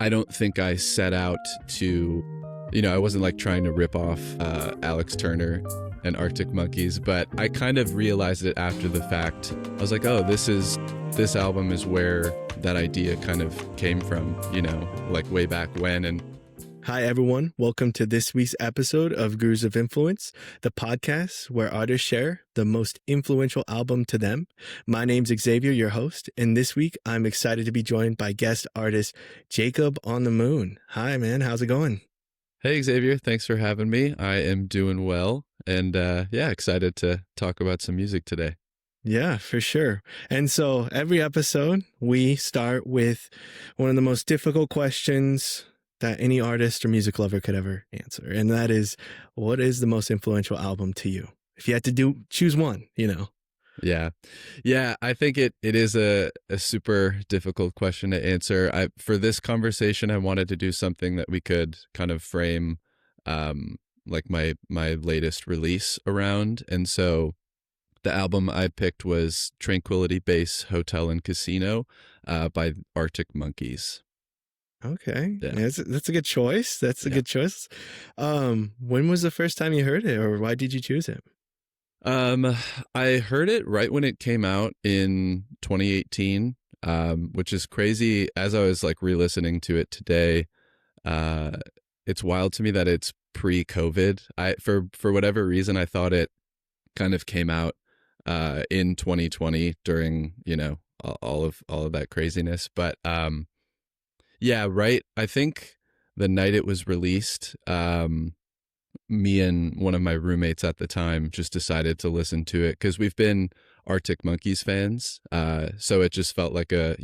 I don't think I set out to, I wasn't like trying to rip off Alex Turner and Arctic Monkeys, but I kind of realized it after the fact. I was like, oh, this album is where that idea kind of came from, like way back when. And hi, everyone. Welcome to this week's episode of Grooves of Influence, the podcast where artists share the most influential album to them. My name's Xavier, your host, and this week I'm excited to be joined by guest artist Jacob on the Moon. Hi, man. How's it going? Hey, Xavier. Thanks for having me. I am doing well, and excited to talk about some music today. Yeah, for sure. And so every episode, we start with one of the most difficult questions that any artist or music lover could ever answer. And that is, what is the most influential album to you? If you had to choose one, Yeah. I think it is a super difficult question to answer. For this conversation, I wanted to do something that we could kind of frame like my latest release around. And so the album I picked was Tranquility Base Hotel and Casino by Arctic Monkeys. Okay. Yeah. That's a good choice. That's a good choice. When was the first time you heard it, or why did you choose it? I heard it right when it came out in 2018, which is crazy. As I was like re-listening to it today, it's wild to me that it's pre-COVID. For whatever reason, I thought it kind of came out in 2020 during, all of that craziness. But yeah, right. I think the night it was released, me and one of my roommates at the time just decided to listen to it because we've been Arctic Monkeys fans. So it just felt like a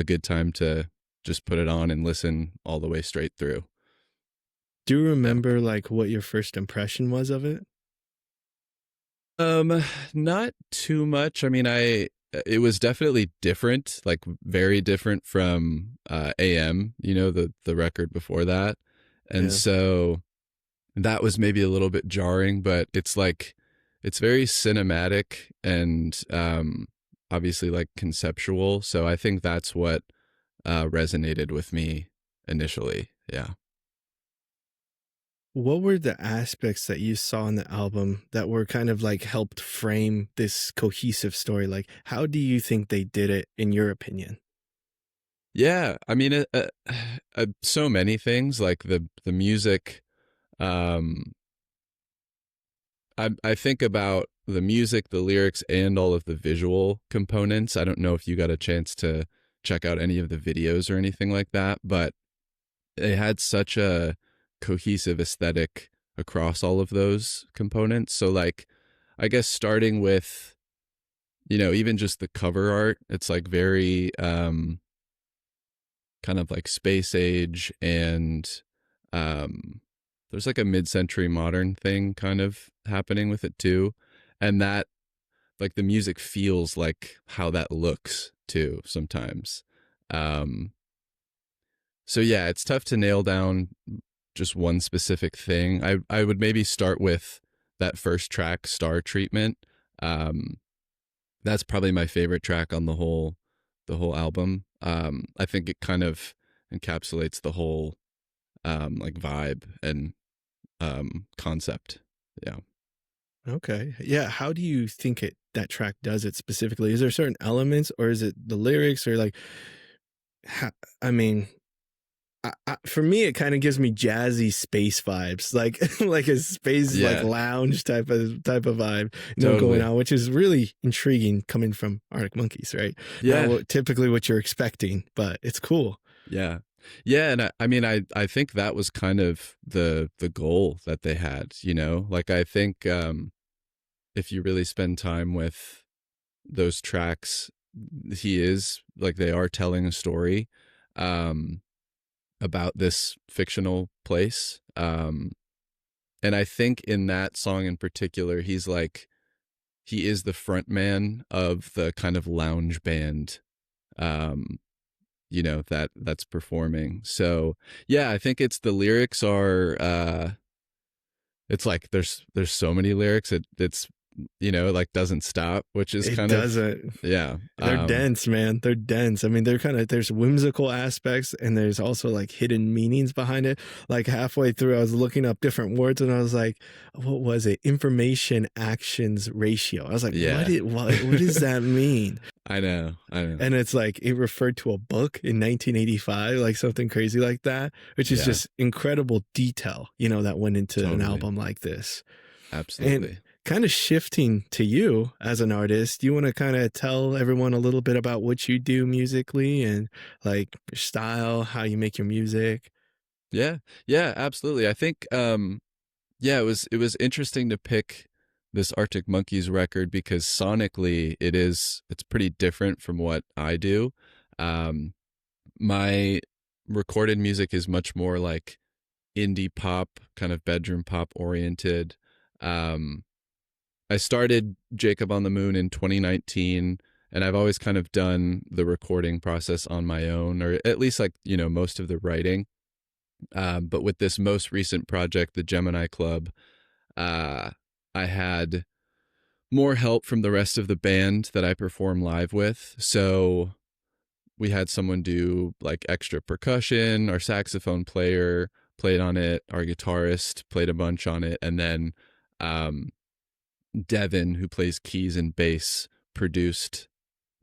good time to just put it on and listen all the way straight through. Do you remember like what your first impression was of it? Not too much. I mean, it was definitely different, like very different from AM, the record before that. And so that was maybe a little bit jarring, but it's very cinematic and obviously like conceptual. So I think that's what resonated with me initially. Yeah. What were the aspects that you saw in the album that were kind of like helped frame this cohesive story? Like, how do you think they did it, in your opinion? Yeah, I mean, so many things like the music. I think about the music, the lyrics, and all of the visual components. I don't know if you got a chance to check out any of the videos or anything like that, but they had such a cohesive aesthetic across all of those components. So like, I guess starting with, even just the cover art, it's like very kind of like space age, and there's like a mid-century modern thing kind of happening with it too. And that, like, the music feels like how that looks too sometimes. So yeah, it's tough to nail down just one specific thing. I would maybe start with that first track, Star Treatment. That's probably my favorite track on the whole album. I think it kind of encapsulates the whole like vibe and concept. Yeah. Okay. Yeah. How do you think that track does it specifically? Is there certain elements, or is it the lyrics, or like, for me, it kind of gives me jazzy space vibes, like like a space like lounge type of vibe, Totally. Going on, which is really intriguing coming from Arctic Monkeys, right? Yeah. Not typically what you're expecting, but it's cool. Yeah. Yeah, and I mean, I think that was kind of the goal that they had, like I think if you really spend time with those tracks, they are telling a story about this fictional place. And I think in that song in particular, he is the front man of the kind of lounge band that's performing. So yeah, I think it's the lyrics are it's like there's so many lyrics, it's like doesn't stop, which is It kind of, doesn't. yeah. They're dense, man. They're dense. I mean, they're kind of, there's whimsical aspects and there's also like hidden meanings behind it. Like halfway through, I was looking up different words and I was like, what was it? Information actions ratio. I was like, Yeah. what does that mean? I know. And it's like, it referred to a book in 1985, like something crazy like that, which is Yeah, just incredible detail, that went into an totally. album like this. And Absolutely. kind of shifting to you as an artist, do you want to kind of tell everyone a little bit about what you do musically and like your style, how you make your music? Yeah. Yeah, absolutely. I think yeah, it was interesting to pick this Arctic Monkeys record because sonically it's pretty different from what I do. Um my recorded music is much more like indie pop, kind of bedroom pop oriented. Um I started Jacob on the Moon in 2019, and I've always kind of done the recording process on my own, or at least like, most of the writing. But with this most recent project, the Gemini Club, uh, I had more help from the rest of the band that I perform live with. So we had someone do like extra percussion, our saxophone player played on it, our guitarist played a bunch on it, and then um, Devin, who plays keys and bass, produced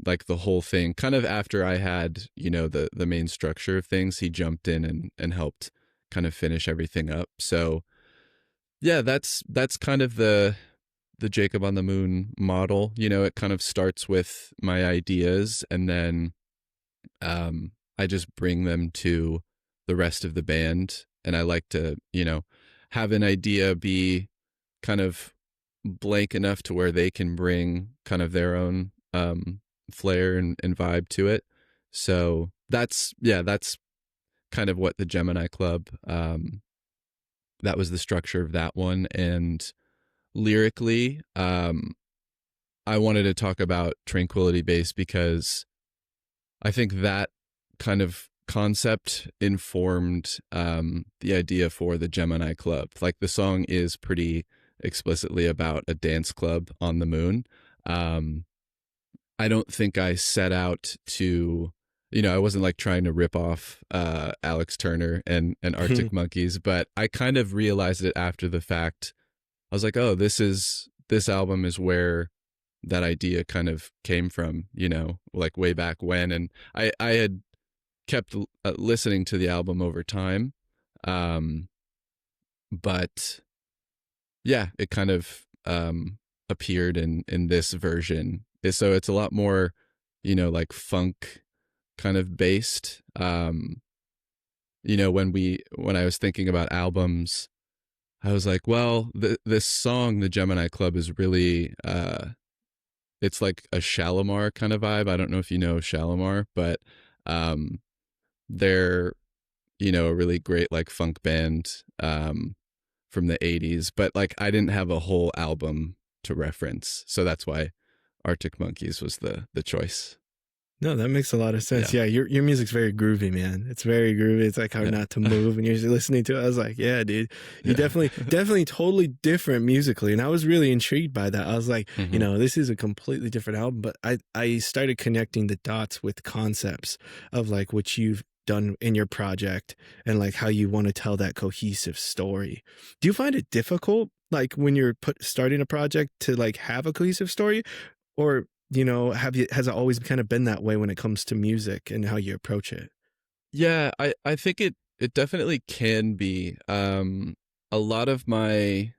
like the whole thing. Kind of after I had, the main structure of things, he jumped in and helped kind of finish everything up. So yeah, that's kind of the Jacob on the Moon model. It kind of starts with my ideas and then I just bring them to the rest of the band. And I like to, have an idea be kind of blank enough to where they can bring kind of their own flair and vibe to it. So that's kind of what the Gemini Club, that was the structure of that one. And lyrically, I wanted to talk about Tranquility Base because I think that kind of concept informed the idea for the Gemini Club. Like the song is pretty explicitly about a dance club on the moon. Um, I don't think I set out to, I wasn't like trying to rip off Alex Turner and Arctic Monkeys, but I kind of realized it after the fact. I was like, oh, this album is where that idea kind of came from, like way back when. And I had kept listening to the album over time. Um, but yeah, it kind of appeared in this version. So it's a lot more, like funk kind of based. When I was thinking about albums, I was like, well, this song, the Gemini Club, is really it's like a Shalimar kind of vibe. I don't know if you know Shalimar, but um, they're a really great like funk band from the 80s. But like I didn't have a whole album to reference, so that's why Arctic Monkeys was the choice. No, that makes a lot of sense. Yeah, Yeah, your music's very groovy, man. It's very groovy. It's like hard yeah, not to move when you're listening to it. I was like, yeah, dude, you yeah. definitely totally different musically. And I was really intrigued by that. I was like, Hmm. this is a completely different album. But I started connecting the dots with concepts of like what you've done in your project and like how you want to tell that cohesive story. Do you find it difficult, like when you're starting a project, to like have a cohesive story? Or, has it always kind of been that way when it comes to music and how you approach it? Yeah, I think it definitely can be. A lot of my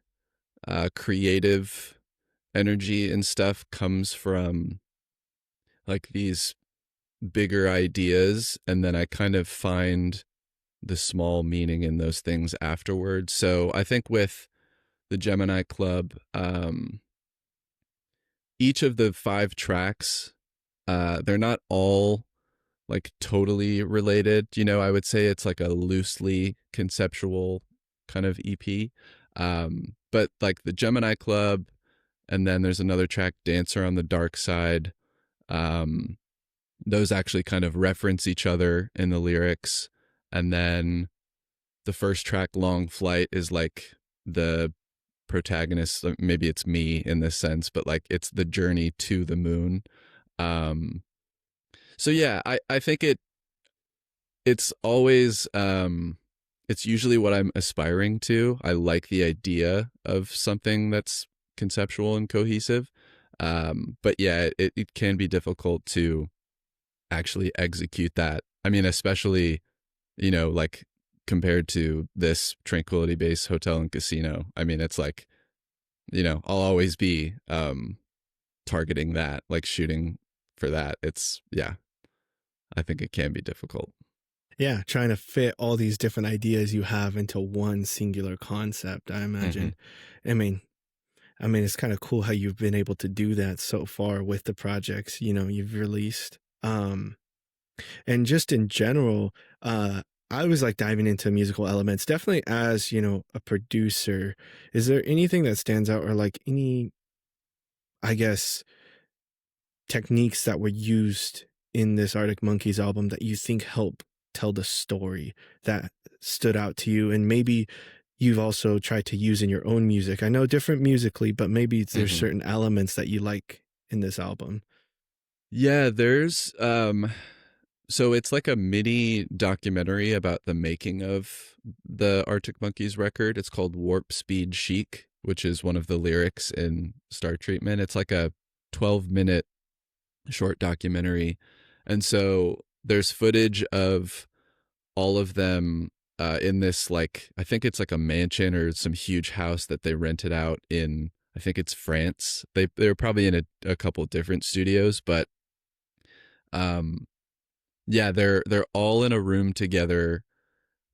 creative energy and stuff comes from like these bigger ideas, and then I kind of find the small meaning in those things afterwards. So I think with the Gemini Club, each of the 5 tracks, they're not all like totally related. I would say it's like a loosely conceptual kind of EP. But like the Gemini Club, and then there's another track, Dancer on the Dark Side. Um, those actually kind of reference each other in the lyrics. And then the first track, Long Flight, is like the protagonist. Maybe it's me in this sense, but like it's the journey to the moon. Um, so yeah, I think it's always it's usually what I'm aspiring to. I like the idea of something that's conceptual and cohesive. But yeah, it can be difficult to actually execute that. I mean, especially, like compared to this Tranquility based hotel and casino. I mean, it's like, I'll always be targeting that, like shooting for that. It's, yeah, I think it can be difficult. Yeah, trying to fit all these different ideas you have into one singular concept, I Hmm. imagine. I mean, it's kind of cool how you've been able to do that so far with the projects, you've released. And just in general, I was like diving into musical elements, definitely as, a producer. Is there anything that stands out or like any, I guess, techniques that were used in this Arctic Monkeys album that you think help tell the story that stood out to you, and maybe you've also tried to use in your own music? I know different musically, but maybe there's Hmm. certain elements that you like in this album. Yeah, there's so it's like a mini documentary about the making of the Arctic Monkeys record. It's called Warp Speed Chic, which is one of the lyrics in Star Treatment. It's like a 12-minute short documentary. And so there's footage of all of them in this, like, I think it's like a mansion or some huge house that they rented out in, I think it's France. They're probably in a couple different studios, but um yeah, they're all in a room together.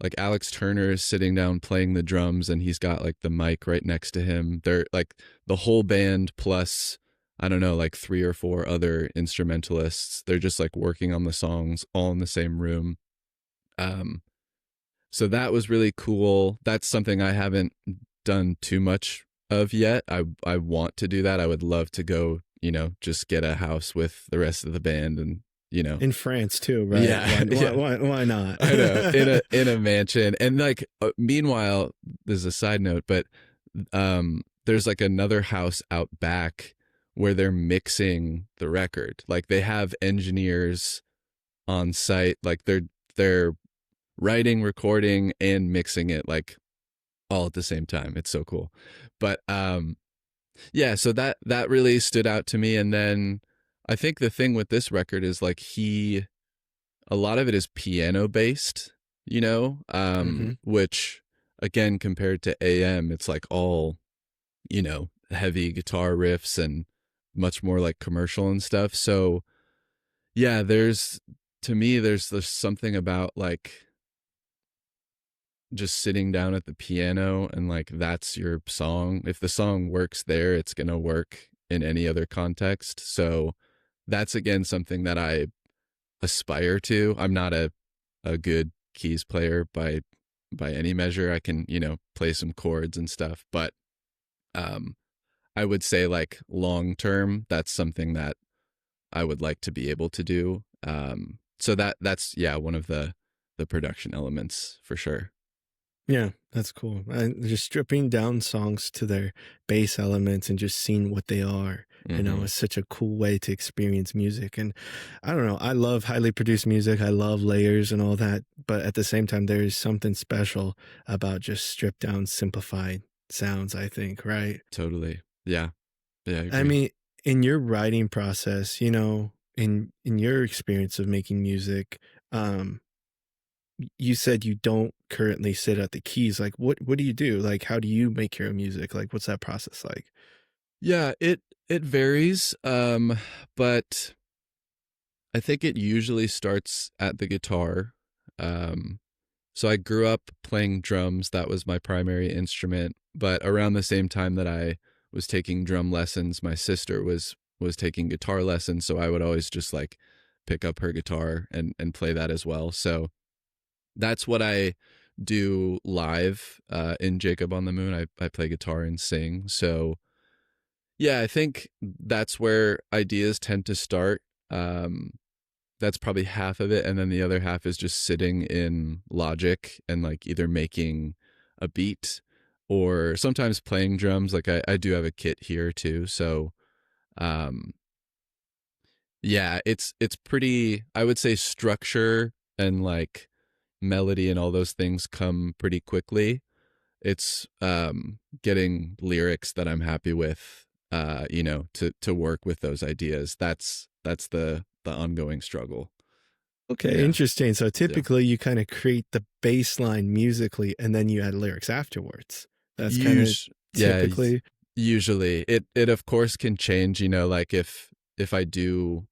Like Alex Turner is sitting down playing the drums and he's got like the mic right next to him. They're like the whole band plus, I don't know, like three or four other instrumentalists. They're just like working on the songs all in the same room. Um so that was really cool. That's something I haven't done too much of yet. I want to do that. I would love to go, just get a house with the rest of the band and, you know. In France too, right? Yeah, yeah. Why not? I know, in a mansion. And like meanwhile, there's a side note, but there's like another house out back where they're mixing the record. Like they have engineers on site, like they're writing, recording and mixing it like all at the same time. It's so cool. But yeah, so that really stood out to me. And then I think the thing with this record is like a lot of it is piano based, Hmm. which again, compared to AM, it's like all, heavy guitar riffs and much more like commercial and stuff. So yeah, to me, there's something about like just sitting down at the piano and like that's your song. If the song works there, it's going to work in any other context. So that's again something that I aspire to. I'm not a good keys player by any measure. I can, play some chords and stuff, but um I would say like long term that's something that I would like to be able to do. So that's yeah, one of the production elements for sure. Yeah, that's cool. And just stripping down songs to their bass elements and just seeing what they are, Mhm. is such a cool way to experience music. And I don't know, I love highly produced music. I love layers and all that. But at the same time, there is something special about just stripped down, simplified sounds, I think, right? Totally. Yeah. Yeah, I I agree. mean, in your writing process, in your experience of making music, um, you said you don't currently sit at the keys. Like, what do you do? Like, how do you make your own music? Like, what's that process like? Yeah, it varies. But I think it usually starts at the guitar. Um So I grew up playing drums. That was my primary instrument. But around the same time that I was taking drum lessons, my sister was taking guitar lessons. So I would always just like pick up her guitar and play that as well. So that's what I do live in Jacob on the Moon. I play guitar and sing. So yeah, I think that's where ideas tend to start. Um, that's probably half of it, and then the other half is just sitting in Logic and like either making a beat or sometimes playing drums. Like I do have a kit here too. So um yeah, it's pretty, I would say structure and like melody and all those things come pretty quickly. It's getting lyrics that I'm happy with, to work with those ideas. That's the ongoing struggle. Okay, Yeah. interesting. So Yeah. typically you kind of create the bass line musically and then you add lyrics afterwards. That's kind of Yeah, typically. usually it of course can change, like if I do,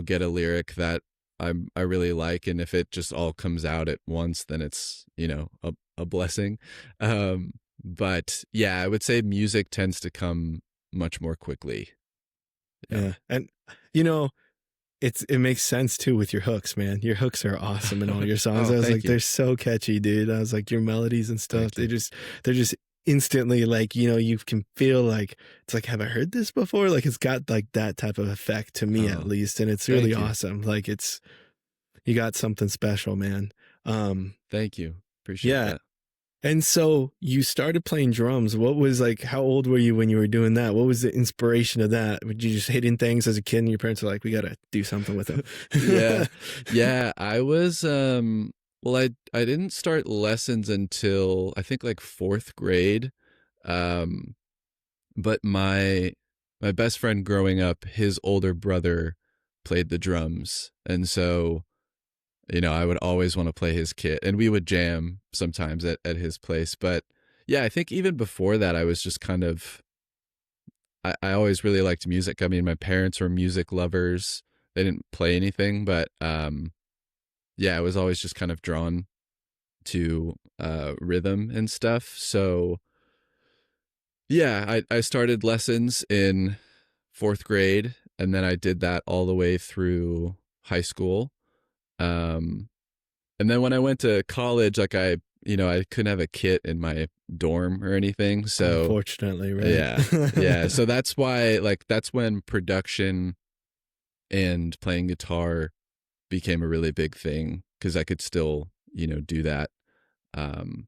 get a lyric that I really like, and if it just all comes out at once, then it's, a blessing. But yeah, I would say music tends to come much more quickly. Yeah. Yeah. And you know, it makes sense too with your hooks, man. Your hooks are awesome in all your songs. Oh, I was thank like, you. they're so catchy, dude. I was like, your melodies and stuff, Thank you. they're just instantly like, you can feel like it's like, have I heard this before? Like it's got like that type of effect to me at Oh, least. And it's really thank you. awesome. Like you got something special, man. Thank you. Appreciate Yeah. that. And so you started playing drums. What was like, how old were you when you were doing that? What was the inspiration of that? Were you just hitting things as a kid and your parents were like, we got to do something with them? Yeah. Yeah, I was well, I didn't start lessons until I think like 4th grade. Um but my best friend growing up, his older brother played the drums. And so, I would always want to play his kit, and we would jam sometimes at his place. But yeah, I think even before that, I was just kind of, I always really liked music. I mean, my parents were music lovers. They didn't play anything, but yeah, I was always just kind of drawn to rhythm and stuff. So yeah, I started lessons in 4th grade, and then I did that all the way through high school. Um, and then when I went to college, like I couldn't have a kit in my dorm or anything. So Unfortunately, right? yeah, yeah. So that's why, like, that's when production and playing guitar became a really big thing, because I could still, do that. Um,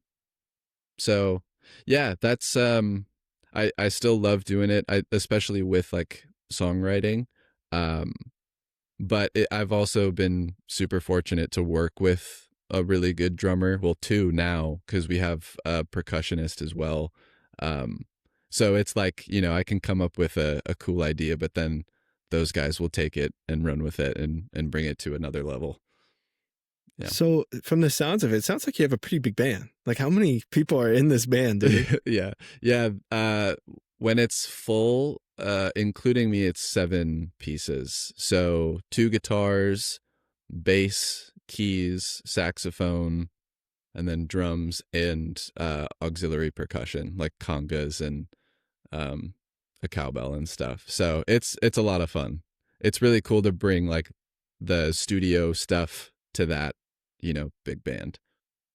so yeah, that's I still love doing it. Especially with like songwriting. Um, but I've also been super fortunate to work with a really good drummer. Well, two now, because we have a percussionist as well. Um, so it's like, I can come up with a cool idea, but then those guys will take it and run with it and bring it to another level. Yeah. So from the sounds of it, it sounds like you have a pretty big band. Like how many people are in this band, dude? Yeah. Yeah. When it's full, including me, it's 7 pieces. So 2 guitars, bass, keys, saxophone, and then drums and auxiliary percussion like congas and um, a cowbell and stuff. So it's a lot of fun. It's really cool to bring like the studio stuff to that, big band.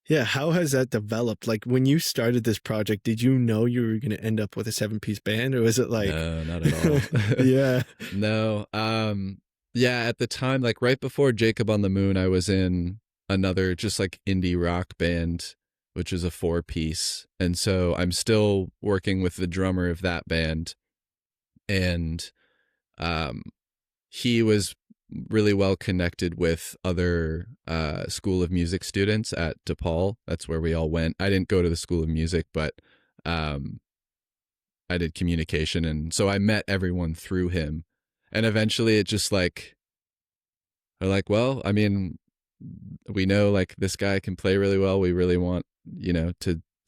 Yeah. How has that developed? Like when you started this project, did you know you were going to end up with a 7-piece band or was it like, No, not at all. yeah, No. Yeah, at the time, like right before Jacob on the Moon, I was in another just like indie rock band, which is a 4-piece. And so I'm still working with the drummer of that band. And um he was really well connected with other School of Music students at DePaul. That's where we all went. I didn't go to the School of Music, but um I did communication, and so I met everyone through him. And eventually it just like, are like, well, I mean, we know like this guy can play really well. We really want,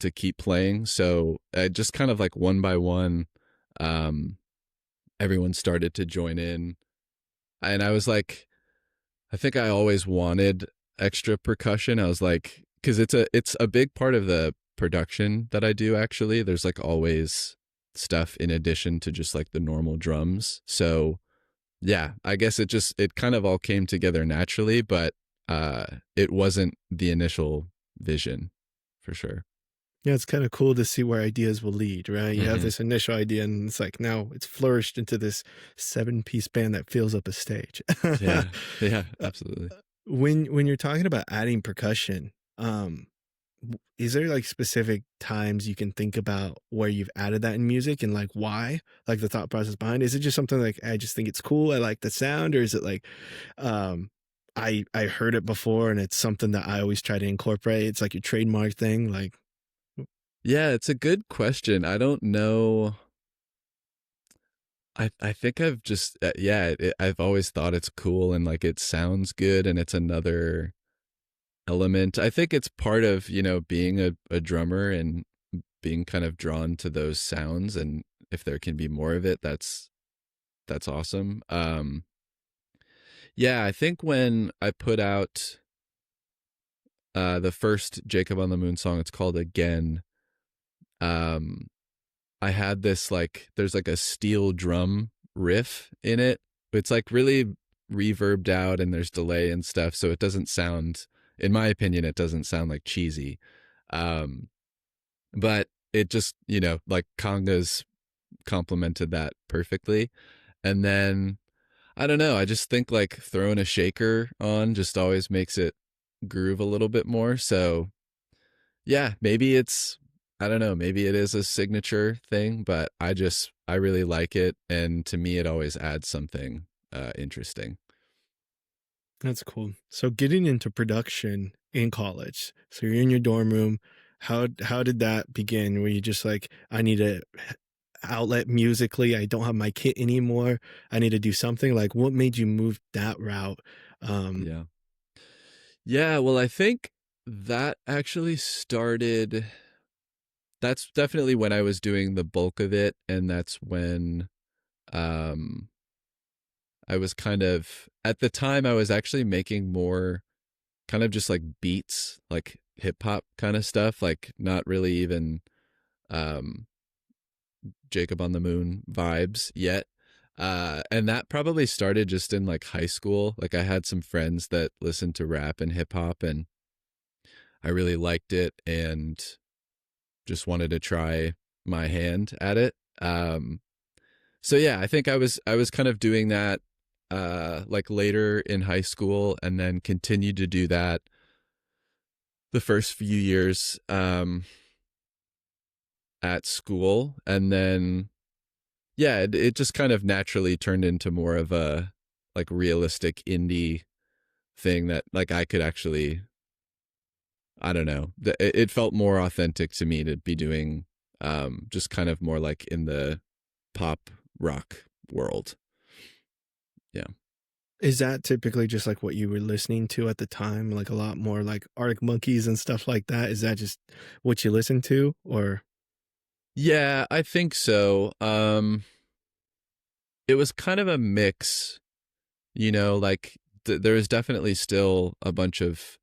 to keep playing. So I just kind of like one by one, um, everyone started to join in. And I was like, I think I always wanted extra percussion. I was like, because it's a big part of the production that I do. Actually, there's like always stuff in addition to just like the normal drums. So yeah, I guess it kind of all came together naturally, but it wasn't the initial vision for sure. yeah, it's kind of cool to see where ideas will lead, right? You have Hmm. this initial idea and it's like now it's flourished into this 7-piece band that fills up a stage. Yeah, yeah, Uh, absolutely. when you're talking about adding percussion, is there like specific times you can think about where you've added that in music and like why, like the thought process behind it? Is it just something like I just think it's cool, I like the sound, or is it like um I heard it before and it's something that I always try to incorporate, it's like your trademark thing, like Yeah, it's a good question. I don't know. I think I've just yeah, I've always thought it's cool and like it sounds good and it's another element. I think it's part of, being a drummer and being kind of drawn to those sounds, and if there can be more of it, that's awesome. Yeah, I think when I put out the first Jacob on the Moon song, it's called Again. Um I had this like there's like a steel drum riff in it. It's like really reverbed out and there's delay and stuff, so it doesn't sound, in my opinion, it doesn't sound like cheesy. Um but it just, like congas complemented that perfectly. And then I don't know, I just think like throwing a shaker on just always makes it groove a little bit more. So yeah, maybe it's, I don't know, maybe it is a signature thing, but I really like it, and to me it always adds something interesting. that's cool. So getting into production in college. So you're in your dorm room. How did that begin? Were you just like, I need a outlet musically. I don't have my kit anymore. I need to do something. Like what made you move that route? Um, Yeah. Yeah, well, I think that actually started, that's definitely when I was doing the bulk of it, and that's when um I was kind of, at the time I was actually making more kind of just like beats, like hip hop kind of stuff, like not really even um Jacob on the Moon vibes yet. And that probably started just in like high school. Like I had some friends that listened to rap and hip hop, and I really liked it and just wanted to try my hand at it. So yeah, I think I was kind of doing that like later in high school, and then continued to do that the first few years at school, and then yeah, it just kind of naturally turned into more of a like realistic indie thing that like I could actually, I don't know, it felt more authentic to me to be doing just kind of more like in the pop rock world. Yeah. is that typically just like what you were listening to at the time? Like a lot more like Arctic Monkeys and stuff like that? Is that just what you listen to or? Yeah, I think so. It was kind of a mix, like there was definitely still a bunch of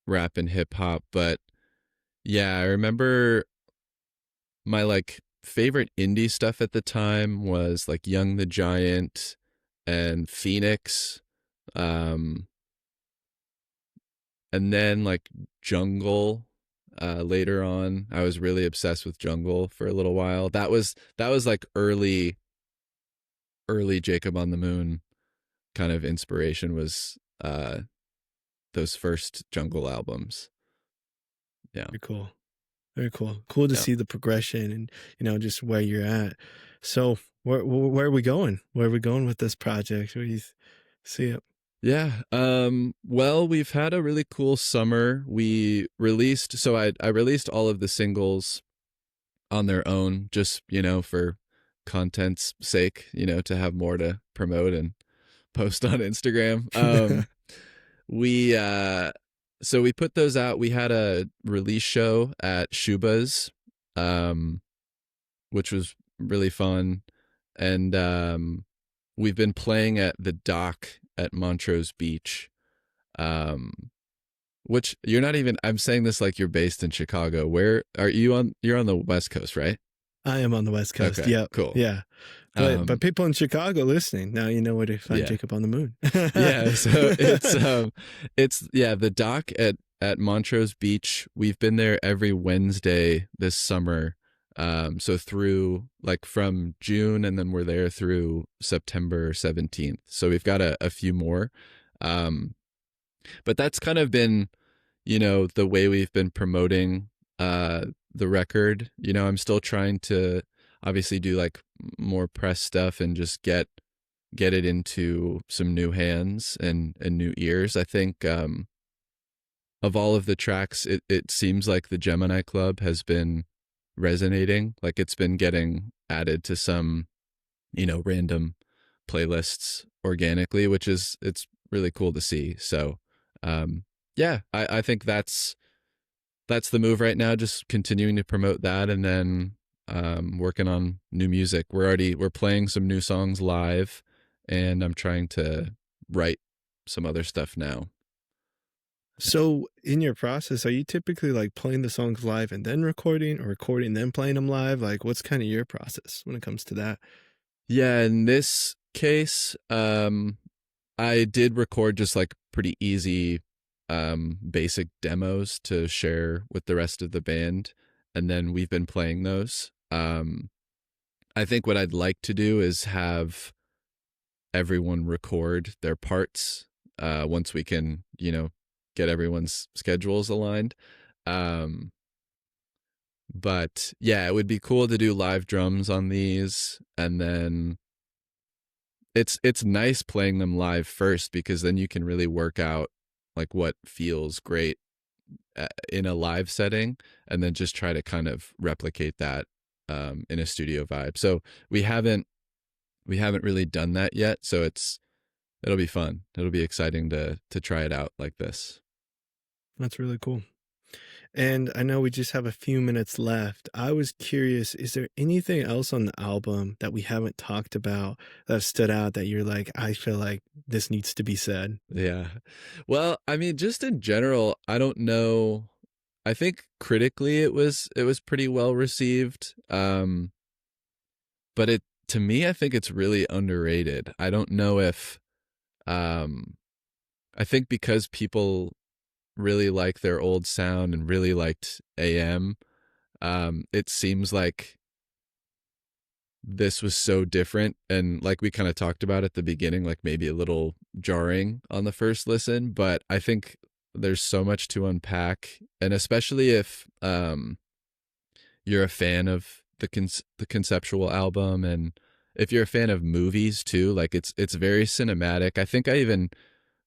rap and hip hop, but yeah, I remember my like favorite indie stuff at the time was like Young the Giant and Phoenix. Um and then like Jungle. Later on, I was really obsessed with Jungle for a little while. That was like early Jacob on the Moon kind of inspiration, was those first Jungle albums. Yeah. Very cool. Very cool. Cool to Yeah. see the progression and, just where you're at. So where are we going? Where are we going with this project? Where do you see it? Yeah. Well, we've had a really cool summer. We released, so I released all of the singles on their own, just, for content's sake, to have more to promote and post on Instagram. We so we put those out. We had a release show at Shuba's, um, which was really fun. And we've been playing at the dock at Montrose Beach. Um, which you're not even, I'm saying this like you're based in Chicago. Where are you on? You're on the West Coast, right? I am on the West Coast. Okay, Yep. cool. Yeah. But Um, people in Chicago listening, now you know where to find yeah. Jacob on the Moon. Yeah, so it's yeah, the dock at Montrose Beach. We've been there every Wednesday this summer. So through like from June, and then we're there through September 17th. So we've got a few more. Um but that's kind of been, the way we've been promoting uh the record. I'm still trying to obviously do like more press stuff and just get it into some new hands and new ears. I think of all of the tracks, it seems like the Gemini Club has been resonating. Like it's been getting added to some, random playlists organically, which is it's really cool to see. So yeah, I think that's the move right now, just continuing to promote that and then working on new music. We're playing some new songs live and I'm trying to write some other stuff now. So, in your process, are you typically like playing the songs live and then recording, or recording then playing them live? Like, what's kind of your process when it comes to that? Yeah, in this case, I did record just like pretty easy basic demos to share with the rest of the band, and then we've been playing those. I think what I'd like to do is have everyone record their parts once we can, get everyone's schedules aligned. Um, but yeah, it would be cool to do live drums on these, and then it's nice playing them live first because then you can really work out like what feels great in a live setting, and then just try to kind of replicate that in a studio vibe. So we haven't we haven't really done that yet, so it'll be fun. It'll be exciting to try it out like this. That's really cool. And I know we just have a few minutes left. I was curious, is there anything else on the album that we haven't talked about that stood out that you're like, I feel like this needs to be said? Yeah. Well, I mean, just in general, I don't know. I think critically it was pretty well received. But it to me, I think it's really underrated. I don't know if um I think because people really like their old sound and really liked AM, it seems like this was so different, and like we kind of talked about at the beginning, like maybe a little jarring on the first listen, but I think there's so much to unpack, and especially if you're a fan of the conceptual album, and if you're a fan of movies too, like it's very cinematic. I think I even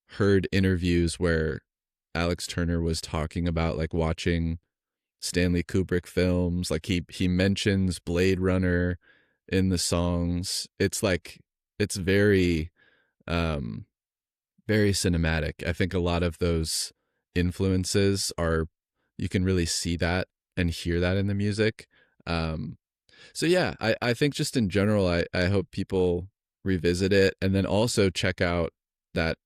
heard interviews where Alex Turner was talking about like watching Stanley Kubrick films. Like he mentions Blade Runner in the songs. It's like it's um very cinematic. I think a lot of those influences are you can really see that and hear that in the music. Um so yeah, I think just in general I hope people revisit it and then also check out that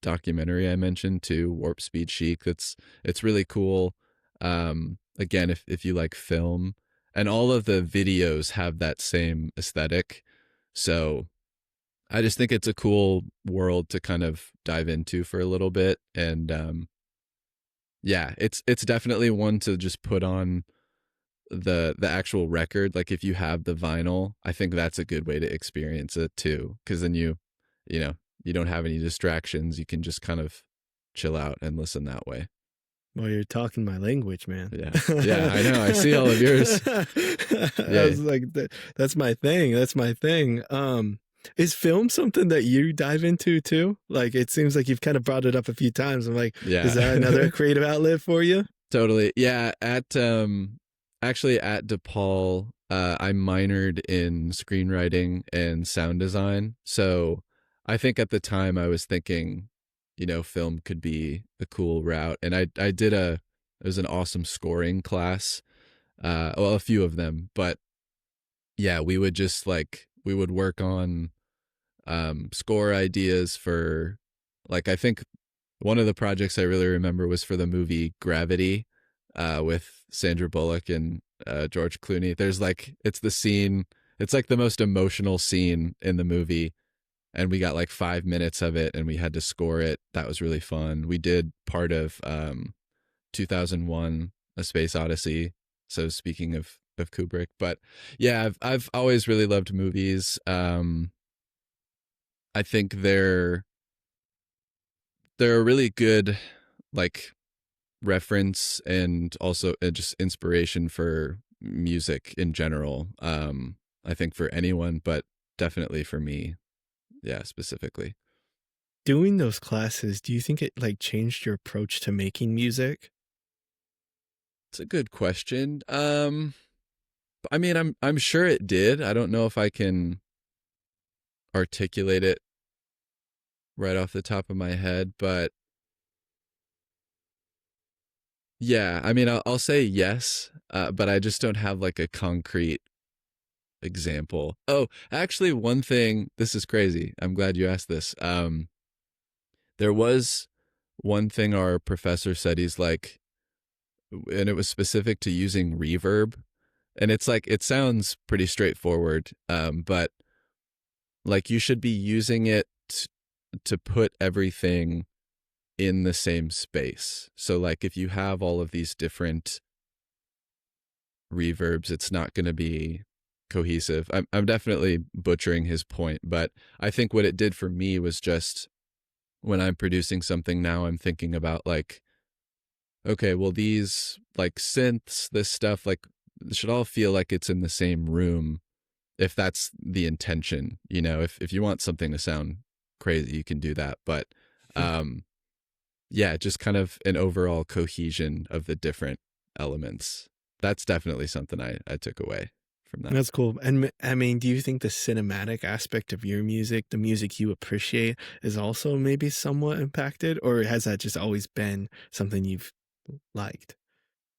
documentary I mentioned too, Warp Speed Chic. It's really cool. Again, if you like film, and all of the videos have that same aesthetic. So I just think it's a cool world to kind of dive into for a little bit. And yeah, it's definitely one to just put on the actual record. Like if you have the vinyl, I think that's a good way to experience it too, because then you know you don't have any distractions. You can just kind of chill out and listen that way. Well, you're talking my language, man. Yeah, yeah, I know, I see all of yours. I Yay. was like, that's my thing. That's my thing. Is film something that you dive into too? Like, it seems like you've kind of brought it up a few times. I'm like, is that another Yeah. creative outlet for you? Totally. Yeah, at actually at DePaul, I minored in screenwriting and sound design. So I think at the time I was thinking, film could be a cool route. And I did it was an awesome scoring class. Well, a few of them, but yeah, we would work on score ideas for like I think one of the projects I really remember was for the movie Gravity, with Sandra Bullock and George Clooney. There's like it's the scene. It's like the most emotional scene in the movie, and we got like 5 minutes of it, and we had to score it. That was really fun. We did part of 2001: A Space Odyssey. So speaking of Kubrick, but yeah, I've always really loved movies. I think they're a really good like reference and also just inspiration for music in general. I think for anyone, but definitely for me, yeah, specifically. Doing those classes, do you think it like changed your approach to making music? It's a good question. I mean, I'm sure it did. I don't know if I can articulate it right off the top of my head, but yeah, I mean, I'll say yes, but I just don't have like a concrete example. Oh, actually, one thing, this is crazy. I'm glad you asked this. There was one thing our professor said, he's like, and it was specific to using reverb. And it's like, it sounds pretty straightforward, but like you should be using it to put everything in the same space. So like if you have all of these different reverbs, it's not going to be cohesive. I'm definitely butchering his point, but I think what it did for me was just when I'm producing something now, I'm thinking about like, okay, well, these like synths, this stuff, like, it should all feel like it's in the same room if that's the intention. You know, if you want something to sound crazy, you can do that. But um, yeah, just kind of an overall cohesion of the different elements. That's definitely something I took away from that. That's cool. And I mean, do you think the cinematic aspect of your music, the music you appreciate, is also maybe somewhat impacted, or has that just always been something you've liked?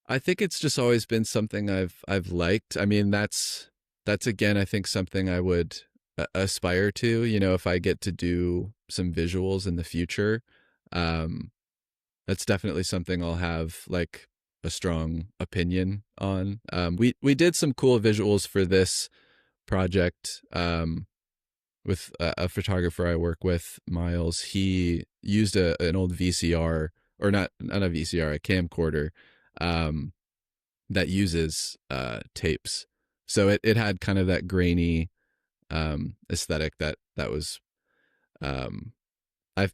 I think it's just always been something I've liked. I mean, that's again, I think something I would aspire to. You know, if I get to do some visuals in the future, um, that's definitely something I'll have like a strong opinion on. We did some cool visuals for this project with a photographer I work with, Miles. He used an old VCR, or not a VCR, a camcorder, um, that uses tapes. So it had kind of that grainy aesthetic that was um,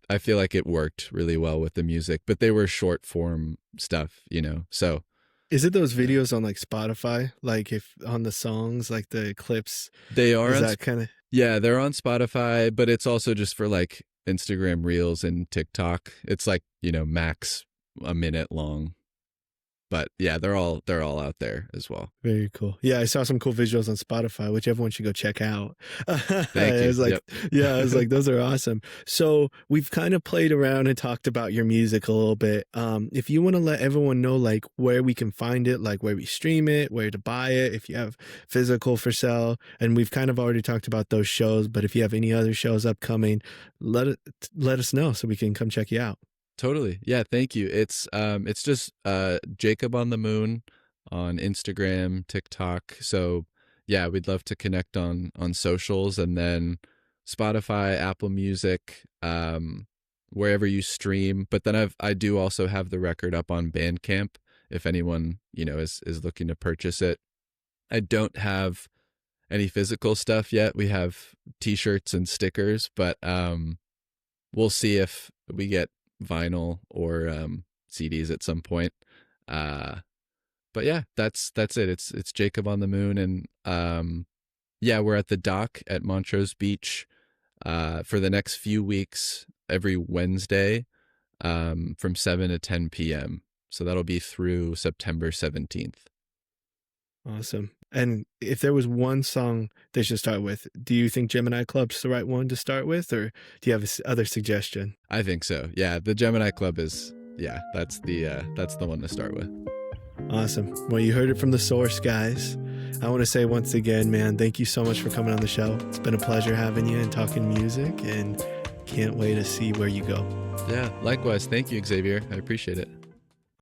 I feel like it worked really well with the music, but they were short form stuff, you know. So Is it those yeah, videos on like Spotify? Like if on the songs, like the clips, they are is on. that kind of Yeah, they're on Spotify, but it's also just for like Instagram Reels and TikTok. It's like, you know, max a minute long. But yeah, they're all out there as well. very cool? Yeah, I saw some cool visuals on Spotify, which everyone should go check out. Thank I you. was like, Yep. yeah, I was like, those are awesome. So we've kind of played around and talked about your music a little bit. If you want to let everyone know like where we can find it, like where we stream it, where to buy it, if you have physical for sale, and we've kind of already talked about those shows, but if you have any other shows upcoming, let it let us know so we can come check you out. Totally. Yeah, thank you. It's just Jacob on the Moon on Instagram, TikTok. So yeah, we'd love to connect on socials, and then Spotify, Apple Music, wherever you stream. But then I do also have the record up on Bandcamp if anyone, you know, is looking to purchase it. I don't have any physical stuff yet. We have t-shirts and stickers, but we'll see if we get vinyl or CDs at some point. Uh, but yeah, that's it. It's Jacob on the Moon, and yeah, we're at the dock at Montrose Beach for the next few weeks, every Wednesday, from 7 to 10 p.m. So that'll be through September 17th. Awesome. And if there was one song they should start with, do you think Gemini Club's the right one to start with, or do you have other suggestion? I think so. Yeah, the Gemini Club is, yeah, that's the one to start with. Awesome. Well, you heard it from the source, guys. I want to say once again, man, thank you so much for coming on the show. It's been a pleasure having you and talking music, and can't wait to see where you go. Yeah, likewise. Thank you, Xavier. I appreciate it.